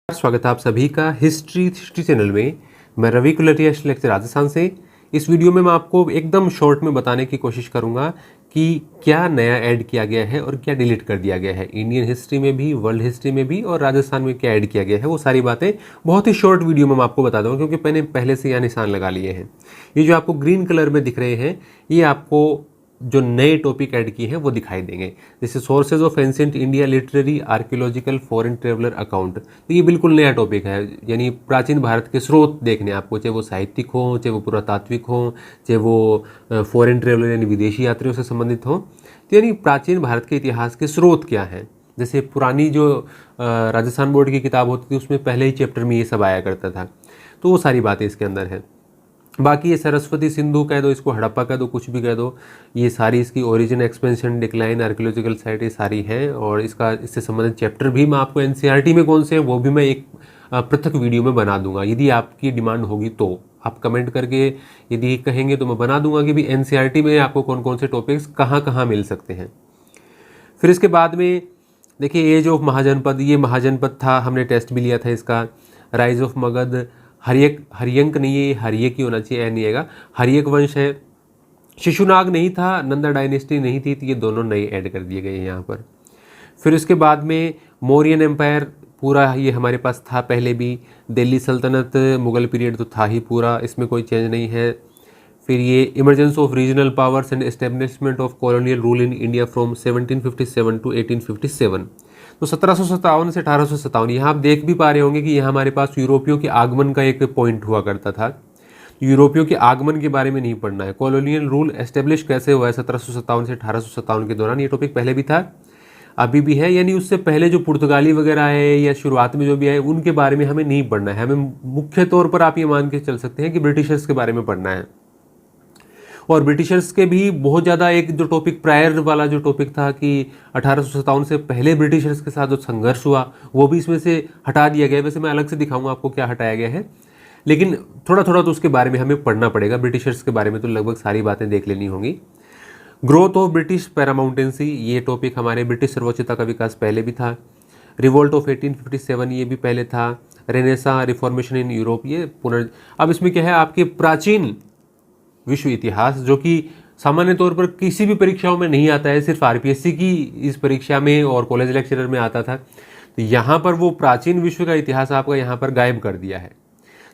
स्वागत है आप सभी का हिस्ट्री चैनल में। मैं रवि कुलरिया लेक्चर राजस्थान से। इस वीडियो में मैं आपको एकदम शॉर्ट में बताने की कोशिश करूंगा कि क्या नया ऐड किया गया है और क्या डिलीट कर दिया गया है, इंडियन हिस्ट्री में भी, वर्ल्ड हिस्ट्री में भी और राजस्थान में क्या ऐड किया गया है। वो सारी बातें बहुत ही शॉर्ट वीडियो में मैं आपको बता दूंगा, क्योंकि मैंने पहले से यहाँ निशान लगा लिए हैं। ये जो आपको ग्रीन कलर में दिख रहे हैं, ये आपको जो नए टॉपिक ऐड किए हैं वो दिखाई देंगे, जैसे sources of ancient India literary archaeological foreign traveller account. तो ये बिल्कुल नया टॉपिक है, यानी प्राचीन भारत के स्रोत देखने आपको, चाहे वो साहित्यिक हो, चाहे वो पुरातात्विक हो, चाहे वो फॉरेन ट्रेवलर यानी विदेशी यात्रियों से संबंधित हो। तो यानी प्राचीन भारत के इतिहास के स्रोत क्या हैं। जैसे पुरानी जो राजस्थान बोर्ड की किताब होती थी उसमें पहले ही चैप्टर में ये सब आया करता था, तो वो सारी बातें इसके अंदर हैं। बाकी ये सरस्वती सिंधु कह दो, इसको हड़प्पा कह दो, कुछ भी कह दो, ये सारी इसकी origin, expansion, decline, archaeological site, ये सारी है। और इससे संबंधित चैप्टर भी मैं आपको एनसीईआरटी में कौन से हैं वो भी मैं एक पृथक वीडियो में बना दूंगा। यदि आपकी डिमांड होगी तो आप कमेंट करके यदि कहेंगे तो मैं बना दूंगा कि भी एनसीईआरटी में आपको कौन कौन से टॉपिक्स कहाँ कहाँ मिल सकते हैं। फिर इसके बाद में देखिए, एज ऑफ महाजनपद, ये महाजनपद था, हमने टेस्ट भी लिया था इसका। राइज ऑफ मगध, हरियंक नहीं है, हरियक ही होना चाहिए, नहीं आएगा, हरियक वंश है। शिशुनाग नहीं था, नंदा डायनेस्टी नहीं थी, तो ये दोनों नए ऐड कर दिए गए हैं यहाँ पर। फिर इसके बाद में मौर्यन एम्पायर पूरा ये हमारे पास था पहले भी। दिल्ली सल्तनत, मुगल पीरियड तो था ही पूरा, इसमें कोई चेंज नहीं है। फिर ये emergence of regional powers and establishment of colonial rule in India from 1757 to 1857। तो 1757 से 1857, यहाँ आप देख भी पा रहे होंगे कि यहाँ हमारे पास यूरोपियों के आगमन का एक पॉइंट हुआ करता था। यूरोपियों के आगमन के बारे में नहीं पढ़ना है, कॉलोनियल रूल एस्टेब्लिश कैसे हुआ है 1757 से 1857 के दौरान, ये टॉपिक पहले भी था, अभी भी है। यानी उससे पहले जो पुर्तगाली वगैरह आए या शुरुआत में जो भी आए उनके बारे में हमें नहीं पढ़ना है। हमें मुख्य तौर पर आप ये मान के चल सकते हैं कि ब्रिटिशर्स के बारे में पढ़ना है। और ब्रिटिशर्स के भी बहुत ज़्यादा एक जो टॉपिक प्रायर वाला जो टॉपिक था कि 1857 से पहले ब्रिटिशर्स के साथ जो संघर्ष हुआ वो भी इसमें से हटा दिया गया है। वैसे मैं अलग से दिखाऊंगा आपको क्या हटाया गया है, लेकिन थोड़ा थोड़ा तो उसके बारे में हमें पढ़ना पड़ेगा। ब्रिटिशर्स के बारे में तो लगभग सारी बातें देख लेनी होंगी। ग्रोथ ऑफ ब्रिटिश पैरामाउंटेंसी, ये टॉपिक हमारे ब्रिटिश सर्वोच्चता का विकास पहले भी था। रिवोल्ट ऑफ 1857, ये भी पहले था। रेनेसा, रिफॉर्मेशन इन यूरोप, ये अब इसमें क्या है, आपके प्राचीन विश्व इतिहास, जो कि सामान्य तौर पर किसी भी परीक्षाओं में नहीं आता है, सिर्फ आरपीएससी की इस परीक्षा में और कॉलेज लेक्चरर में आता था। तो यहाँ पर वो प्राचीन विश्व का इतिहास आपका यहाँ पर गायब कर दिया है।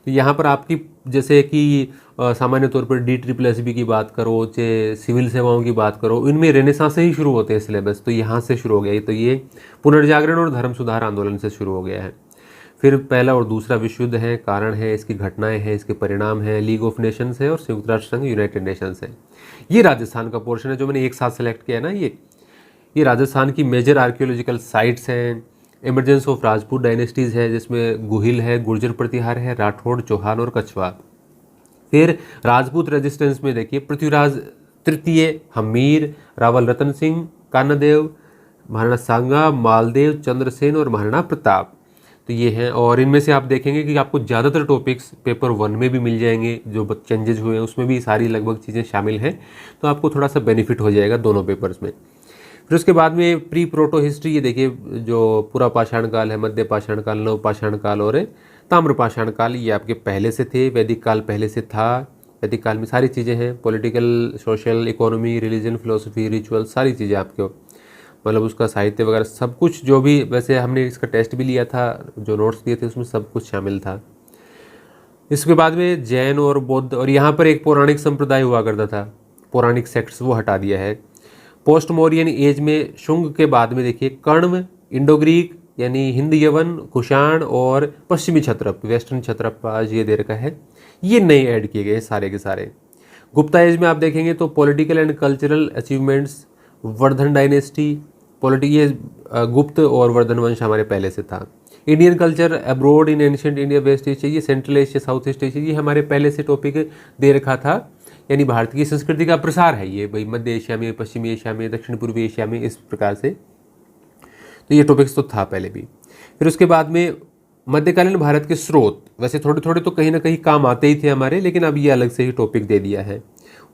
तो यहाँ पर आपकी जैसे कि सामान्य तौर पर DSSB की बात करो, चाहे सिविल सेवाओं की बात करो, इनमें रेनेसां से ही शुरू होते हैं सिलेबस, तो यहाँ से शुरू हो गया। तो ये पुनर्जागरण और धर्म सुधार आंदोलन से शुरू हो गया है। फिर पहला और दूसरा विश्व युद्ध है, कारण है, इसकी घटनाएं हैं, इसके परिणाम हैं, लीग ऑफ नेशंस है और संयुक्त राष्ट्र संघ, यूनाइटेड नेशंस है। ये राजस्थान का पोर्शन है जो मैंने एक साथ सेलेक्ट किया है ना। ये राजस्थान की मेजर आर्कियोलॉजिकल साइट्स हैं। इमरजेंस ऑफ राजपूत डायनेस्टीज है, जिसमें गुहिल है, गुर्जर प्रतिहार है, राठौड़, चौहान और कछवा। फिर राजपूत रेजिस्टेंस में देखिए, पृथ्वीराज तृतीय, हमीर, रावल रतन सिंह, कानादेव, महाराणा सांगा, मालदेव, चंद्रसेन और महाराणा प्रताप, तो ये हैं। और इनमें से आप देखेंगे कि आपको ज़्यादातर टॉपिक्स पेपर 1 में भी मिल जाएंगे, जो चेंजेस हुए हैं उसमें भी सारी लगभग चीज़ें शामिल हैं, तो आपको थोड़ा सा बेनिफिट हो जाएगा दोनों पेपर्स में। फिर उसके बाद में प्री प्रोटो हिस्ट्री, ये देखिए जो पूरा पाषाण काल है, मध्य पाषाण काल, नव पाषाण काल और ताम्र पाषाण काल, ये आपके पहले से थे। वैदिक काल पहले से था, वैदिक काल में सारी चीज़ें हैं, political, social, economy, religion, philosophy, ritual, सारी चीज़ें आपके, मतलब उसका साहित्य वगैरह सब कुछ, जो भी, वैसे हमने इसका टेस्ट भी लिया था, जो नोट्स दिए थे उसमें सब कुछ शामिल था। इसके बाद में जैन और बौद्ध, और यहाँ पर एक पौराणिक संप्रदाय हुआ करता था, पौराणिक सेक्ट्स, वो हटा दिया है। पोस्ट मौर्यन एज में शुंग के बाद में देखिए कण्व, इंडो ग्रीक यानी हिंद यवन, कुषाण और पश्चिमी क्षत्रप, वेस्टर्न क्षत्रप आज ये दे रखा है, ये नए ऐड किए गए सारे के सारे। गुप्ता एज में आप देखेंगे तो political and cultural achievements, Vardhan dynasty, ये गुप्त और वर्धन वंश हमारे पहले से था। Indian culture abroad in ancient India, west Asia, ये central Asia, south east Asia, ये हमारे पहले से टॉपिक दे रखा था। यानी भारत की संस्कृति का प्रसार है ये भाई, मध्य एशिया में, पश्चिमी एशिया में, दक्षिण पूर्वी एशिया में, इस प्रकार से। तो ये टॉपिक्स तो था पहले भी। फिर उसके बाद में मध्यकालीन भारत के स्रोत, वैसे थोड़े थोड़े तो कहीं ना कहीं काम आते ही थे हमारे, लेकिन अब ये अलग से ही टॉपिक दे दिया है।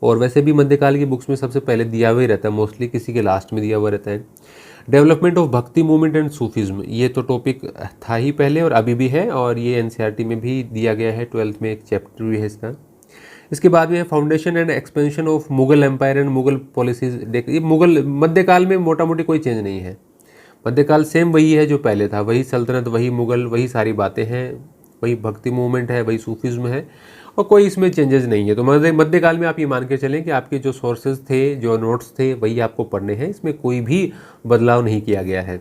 और वैसे भी मध्यकाल की बुक्स में सबसे पहले दिया हुआ ही रहता है, मोस्टली किसी के लास्ट में दिया हुआ रहता है। डेवलपमेंट ऑफ भक्ति मूवमेंट एंड सूफिज्म, ये तो टॉपिक था ही पहले और अभी भी है, और ये एनसीईआरटी में भी दिया गया है, 12th में एक चैप्टर भी है इसका। इसके बाद में है foundation and expansion of Mughal empire and Mughal policies. देख, ये मुगल मध्यकाल में मोटा मोटी कोई चेंज नहीं है, मध्यकाल सेम वही है जो पहले था, वही सल्तनत, वही मुगल, वही सारी बातें हैं, वही भक्ति मूवमेंट है, वही सूफिज्म है, और कोई इसमें चेंजेस नहीं है। तो मध्यकाल में आप ये मान के चलें कि आपके जो सोर्सेज थे, जो नोट्स थे, वही आपको पढ़ने हैं, इसमें कोई भी बदलाव नहीं किया गया है।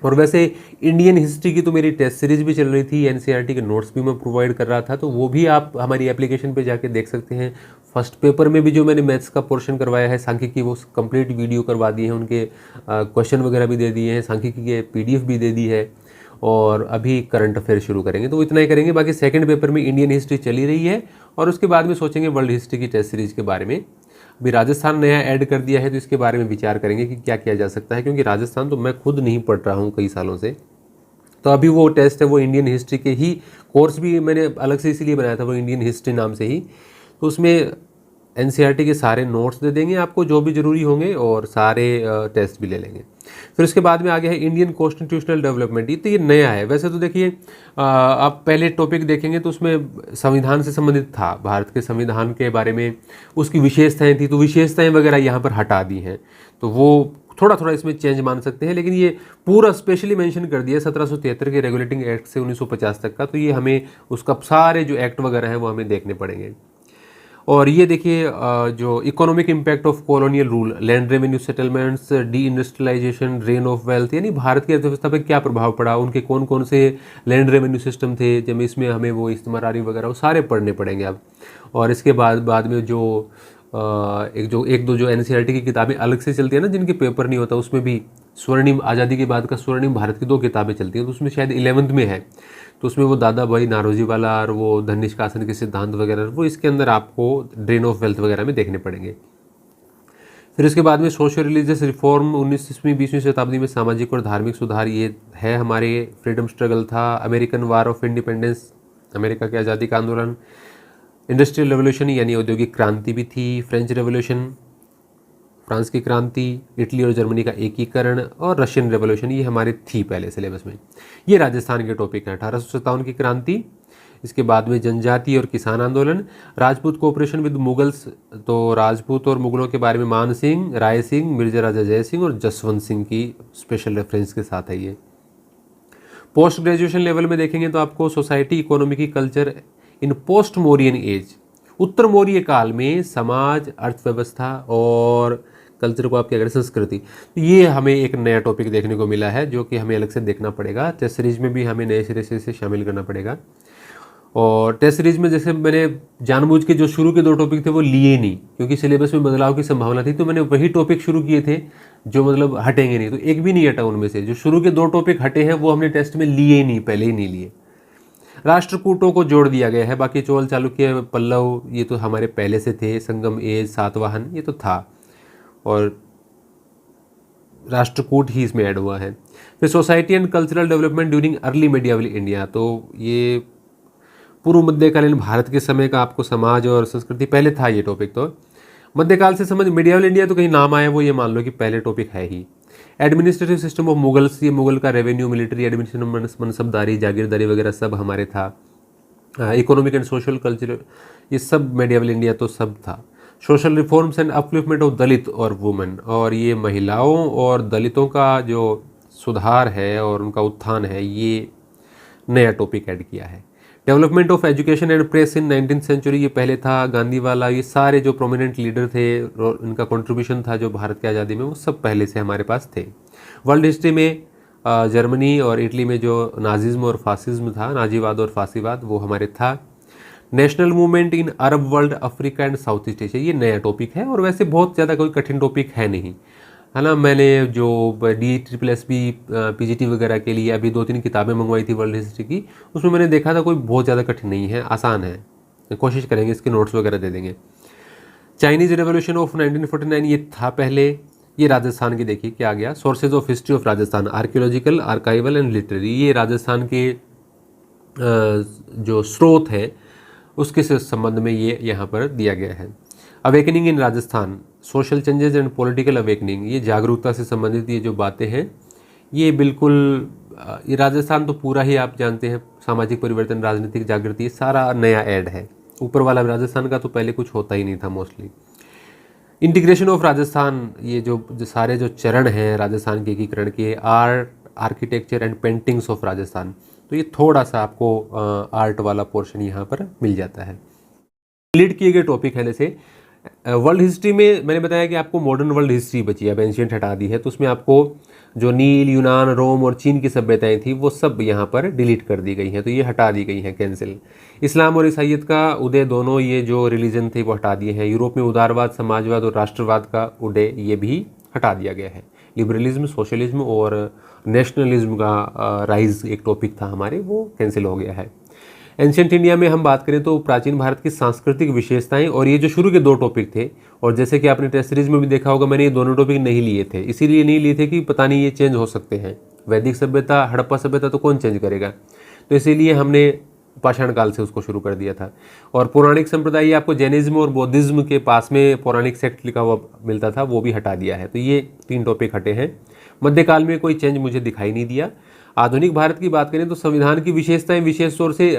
और वैसे इंडियन हिस्ट्री की तो मेरी टेस्ट सीरीज भी चल रही थी, एनसीईआरटी के नोट्स भी मैं प्रोवाइड कर रहा था, तो वो भी आप हमारी एप्लीकेशन पे जाके देख सकते हैं। फर्स्ट पेपर में भी जो मैंने मैथ्स का पोर्शन करवाया है सांख्यिकी, वो कंप्लीट वीडियो करवा दिए हैं, उनके क्वेश्चन वगैरह भी दे दिए हैं, सांख्यिकी के पीडीएफ भी दे दी है, और अभी करंट अफेयर शुरू करेंगे, तो इतना ही करेंगे। बाकी सेकंड पेपर में इंडियन हिस्ट्री चली रही है, और उसके बाद में सोचेंगे वर्ल्ड हिस्ट्री की टेस्ट सीरीज के बारे में। अभी राजस्थान नया ऐड कर दिया है, तो इसके बारे में विचार करेंगे कि क्या किया जा सकता है, क्योंकि राजस्थान तो मैं खुद नहीं पढ़ रहा हूँ कई सालों से। तो अभी वो टेस्ट है, वो इंडियन हिस्ट्री के ही कोर्स भी मैंने अलग से इसीलिए बनाया था, वो इंडियन हिस्ट्री नाम से ही। तो उसमें एनसीईआरटी के सारे नोट्स दे देंगे आपको जो भी ज़रूरी होंगे, और सारे टेस्ट भी ले लेंगे। फिर उसके बाद में आ गया है इंडियन कॉन्स्टिट्यूशनल डेवलपमेंट। ये तो ये नया है। वैसे तो देखिए, आप पहले टॉपिक देखेंगे तो उसमें संविधान से संबंधित था, भारत के संविधान के बारे में उसकी विशेषताएं थी, तो विशेषताएं वगैरह यहाँ पर हटा दी हैं, तो वो थोड़ा थोड़ा इसमें चेंज मान सकते हैं। लेकिन ये पूरा स्पेशली मेंशन कर दिया 1773 के रेगुलेटिंग एक्ट से 1950 तक का, तो ये हमें उसका सारे जो एक्ट वगैरह हैं वो हमें देखने पड़ेंगे। और ये देखिए, जो economic impact of colonial rule, land revenue settlements, de industrialisation, drain of wealth, यानी भारत की अर्थव्यवस्था पर क्या प्रभाव पड़ा, उनके कौन कौन से लैंड रेवेन्यू सिस्टम थे, जब इसमें हमें वो इस्तेमारी वगैरह वो सारे पढ़ने पड़ेंगे अब। और इसके बाद में जो एक दो जो एनसीईआरटी की किताबें अलग से चलती है ना, जिनके पेपर नहीं होता, उसमें भी स्वर्णिम आज़ादी के बाद का स्वर्णिम भारत की 2 किताबें चलती हैं, तो उसमें शायद 11th में है, तो उसमें वो दादा भाई नारोजी वाला और वो धन निष्कासन के सिद्धांत वगैरह, वो इसके अंदर आपको ड्रेन ऑफ वेल्थ वगैरह में देखने पड़ेंगे। फिर इसके बाद में सोशल रिलीजियस रिफॉर्म, 19वीं 20वीं शताब्दी में सामाजिक और धार्मिक सुधार, ये है हमारे फ्रीडम स्ट्रगल था। American war of independence, America के आज़ादी का आंदोलन। इंडस्ट्रियल रेवोल्यूशन यानी औद्योगिक क्रांति भी थी। फ्रेंच रेवोल्यूशन, फ्रांस की क्रांति, इटली और जर्मनी का एकीकरण, और रशियन रेवोल्यूशन, ये हमारे थी पहले सिलेबस में। ये राजस्थान के टॉपिक हैं। 1857 की क्रांति, इसके बाद में जनजाति और किसान आंदोलन, राजपूत कोऑपरेशन विद मुगल्स, तो राजपूत और मुगलों के बारे में मान सिंह, राय सिंह, मिर्जा राजा जय सिंह और जसवंत सिंह की स्पेशल रेफरेंस के साथ है ये। पोस्ट ग्रेजुएशन लेवल में देखेंगे तो आपको society, economic, culture in post Mauryan age, उत्तर मौर्य काल में समाज, अर्थव्यवस्था और कल्चर को आप क्या करें, संस्कृति, तो ये हमें एक नया टॉपिक देखने को मिला है, जो कि हमें अलग से देखना पड़ेगा। टेस्ट सीरीज में भी हमें नए सिरे से शामिल करना पड़ेगा। और टेस्ट सीरीज में जैसे मैंने जानबूझ के जो शुरू के 2 टॉपिक थे वो लिए नहीं, क्योंकि सिलेबस में बदलाव की संभावना थी, तो मैंने वही टॉपिक शुरू किए थे जो मतलब हटेंगे नहीं, तो एक भी नहीं हटा उनमें से। जो शुरू के 2 टॉपिक हटे हैं वो हमने टेस्ट में लिए ही नहीं, पहले ही नहीं लिए। राष्ट्रकूटों को जोड़ दिया गया है, बाकी चोल, चालुक्य, पल्लव, ये तो हमारे पहले से थे। संगम, एज, सातवाहन, ये तो था, और राष्ट्रकूट ही इसमें ऐड हुआ है। फिर society and cultural development during early medieval India, तो ये पूर्व मध्यकालीन भारत के समय का आपको समाज और संस्कृति, पहले था ये टॉपिक। तो मध्यकाल से समझ मेडिएवल इंडिया तो कहीं नाम आया वो ये मान लो कि पहले टॉपिक है ही। एडमिनिस्ट्रेटिव सिस्टम ऑफ मुगल्स, ये मुगल का रेवेन्यू, मिलिट्री एडमिनिस्ट्रेशन, मनसबदारी, जागीरदारी वगैरह सब हमारे था। इकोनॉमिक एंड सोशल कल्चर, ये सब मेडिएवल इंडिया तो सब था। Social reforms and upliftment of Dalit और वुमेन, और ये महिलाओं और दलितों का जो सुधार है और उनका उत्थान है, ये नया टॉपिक ऐड किया है। Development of education and press in 19th century, ये पहले था। गांधी वाला, ये सारे जो प्रोमिनेंट लीडर थे, इनका कंट्रीब्यूशन था जो भारत की आज़ादी में, वो सब पहले से हमारे पास थे। वर्ल्ड हिस्ट्री में जर्मनी और इटली में जो नाजिज्म और फासिज्म था, नाजीवाद और फासीवाद, वो हमारे था। National movement in Arab world, Africa and south east Asia, ये नया टॉपिक है, और वैसे बहुत ज़्यादा कोई कठिन टॉपिक है नहीं, है ना। मैंने जो DSSS PGT वगैरह के लिए अभी 2-3 किताबें मंगवाई थी वर्ल्ड हिस्ट्री की, उसमें मैंने देखा था कोई बहुत ज़्यादा कठिन नहीं है, आसान है। कोशिश करेंगे, इसके नोट्स वगैरह दे देंगे। चाइनीज़ रेवोल्यूशन ऑफ 1949, ये था पहले। ये राजस्थान की देखिए क्या आ गया, sources of history of Rajasthan, archaeological, archival and literary, ये राजस्थान के जो स्रोत हैं उसके संबंध में ये यहाँ पर दिया गया है। Awakening in Rajasthan, social changes and political awakening, ये जागरूकता से संबंधित ये जो बातें हैं ये बिल्कुल ये राजस्थान तो पूरा ही आप जानते हैं सामाजिक परिवर्तन, राजनीतिक जागृति, ये सारा नया ऐड है। ऊपर वाला राजस्थान का तो पहले कुछ होता ही नहीं था मोस्टली। इंटीग्रेशन ऑफ राजस्थान, ये जो सारे जो चरण हैं राजस्थान के एकीकरण के, art, architecture and paintings of Rajasthan, तो ये थोड़ा सा आपको आर्ट वाला पोर्शन यहाँ पर मिल जाता है। डिलीट किए गए टॉपिक है, जैसे वर्ल्ड हिस्ट्री में मैंने बताया कि आपको मॉडर्न वर्ल्ड हिस्ट्री बची है, अब एंशिएंट हटा दी है, तो उसमें आपको जो नील, यूनान, रोम और चीन की सभ्यताएं थी वो सब यहाँ पर डिलीट कर दी गई हैं, तो ये हटा दी गई हैं, कैंसिल। इस्लाम और ईसाइयत का उदय, दोनों ये जो रिलीजन थे वो हटा दिए हैं। यूरोप में उदारवाद, समाजवाद और राष्ट्रवाद का उदय, ये भी हटा दिया गया है। लिबरलिज्म, सोशलिज्म और नेशनलिज्म का राइज एक टॉपिक था हमारे, वो कैंसिल हो गया है। एंशिएंट इंडिया में हम बात करें तो प्राचीन भारत की सांस्कृतिक विशेषताएं, और ये जो शुरू के 2 टॉपिक थे, और जैसे कि आपने टेस्ट सीरीज में भी देखा होगा मैंने ये दोनों टॉपिक नहीं लिए थे, इसीलिए नहीं लिए थे कि पता नहीं ये चेंज हो सकते हैं। वैदिक सभ्यता, हड़प्पा सभ्यता तो कौन चेंज करेगा, तो इसीलिए हमने पाषाण काल से उसको शुरू कर दिया था। और पौराणिक संप्रदाय, ये आपको जैनिज्म और बौद्धिज्म के पास में पौराणिक सेक्ट लिखा हुआ मिलता था, वो भी हटा दिया है, तो ये 3 टॉपिक हटे हैं। मध्यकाल में कोई चेंज मुझे दिखाई नहीं दिया। आधुनिक भारत की बात करें तो संविधान की विशेषताएं, विशेष तौर से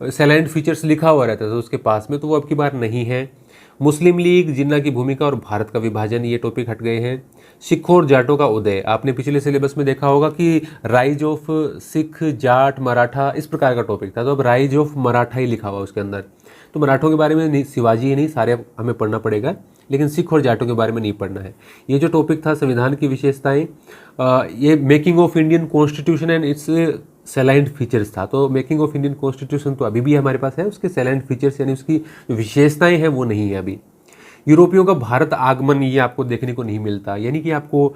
सैलेंट फीचर्स लिखा हुआ रहता था उसके पास में, तो वो अब की बार नहीं है। मुस्लिम लीग, जिन्ना की भूमिका और भारत का विभाजन, ये टॉपिक हट गए हैं। सिखों और जाटों का उदय, आपने पिछले सिलेबस में देखा होगा कि राइज ऑफ सिख, जाट, मराठा, इस प्रकार का टॉपिक था, तो अब राइज ऑफ मराठा ही लिखा हुआ उसके अंदर। तो मराठों के बारे में नहीं, शिवाजी ही नहीं, सारे हमें पढ़ना पड़ेगा, लेकिन सिख और जाटों के बारे में नहीं पढ़ना है। ये जो टॉपिक था संविधान की विशेषताएं, ये making of Indian constitution and its salient features था, तो मेकिंग ऑफ इंडियन कॉन्स्टिट्यूशन तो अभी भी हमारे पास है, उसके सैलाइंट फीचर्स यानी उसकी विशेषताएं हैं वो नहीं है अभी। यूरोपियों का भारत आगमन, ये आपको देखने को नहीं मिलता, यानी कि आपको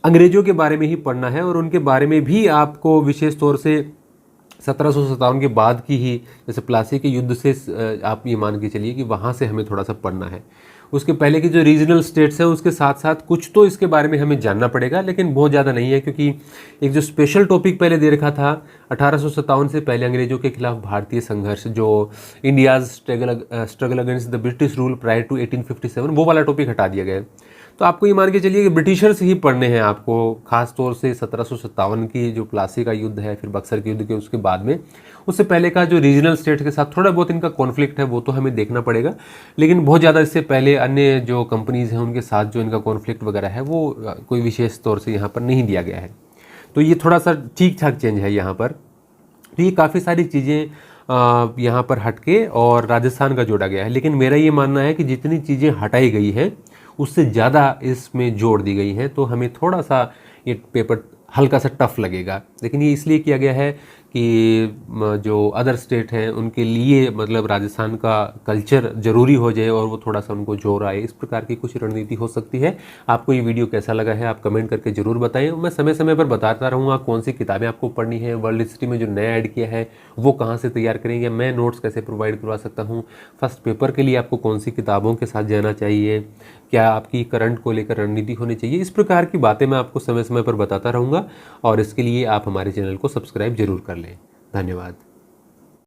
अंग्रेजों के बारे में ही पढ़ना है, और उनके बारे में भी आपको विशेष तौर से 1757 के बाद की ही, जैसे प्लासी के युद्ध से आप ये मान के चलिए कि वहाँ से हमें थोड़ा सा पढ़ना है। उसके पहले की जो रीजनल स्टेट्स हैं उसके साथ साथ कुछ तो इसके बारे में हमें जानना पड़ेगा, लेकिन बहुत ज़्यादा नहीं है, क्योंकि एक जो स्पेशल टॉपिक पहले दे रखा था 1857 से पहले अंग्रेजों के खिलाफ भारतीय संघर्ष, जो India's struggle against the British rule prior to 1857, वो वाला टॉपिक हटा दिया गया। तो आपको ये मान के चलिए कि ब्रिटिशर्स ही पढ़ने हैं आपको, खास तौर से 1757 की जो प्लासी का युद्ध है, फिर बक्सर के युद्ध के उसके बाद में, उससे पहले का जो रीजनल स्टेट के साथ थोड़ा बहुत इनका कॉन्फ्लिक्ट है वो तो हमें देखना पड़ेगा, लेकिन बहुत ज़्यादा इससे पहले अन्य जो कंपनीज़ हैं उनके साथ जो इनका कॉन्फ्लिक्ट वगैरह है वो कोई विशेष तौर से यहाँ पर नहीं दिया गया है। तो ये थोड़ा सा ठीक ठाक चेंज है यहाँ पर। तो ये काफ़ी सारी चीज़ें यहाँ पर हटके और राजस्थान का जोड़ा गया है, लेकिन मेरा ये मानना है कि जितनी चीज़ें हटाई गई हैं उससे ज़्यादा इसमें जोड़ दी गई हैं, तो हमें थोड़ा सा ये पेपर हल्का सा टफ लगेगा। लेकिन ये इसलिए किया गया है कि जो अदर स्टेट हैं उनके लिए मतलब राजस्थान का कल्चर ज़रूरी हो जाए और वो थोड़ा सा उनको जोर आए, इस प्रकार की कुछ रणनीति हो सकती है। आपको ये वीडियो कैसा लगा है आप कमेंट करके ज़रूर बताएं। मैं समय समय पर बताता रहूँगा कौन सी किताबें आपको पढ़नी है, वर्ल्ड हिस्ट्री में जो नया ऐड किया है वो कहाँ से तैयार करेंगे, मैं नोट्स कैसे प्रोवाइड करवा सकता हूँ, फर्स्ट पेपर के लिए आपको कौन सी किताबों के साथ जाना चाहिए, क्या आपकी करंट को लेकर रणनीति होनी चाहिए, इस प्रकार की बातें मैं आपको समय समय पर बताता रहूँगा। और इसके लिए आप हमारे चैनल को सब्सक्राइब जरूर कर लें। धन्यवाद।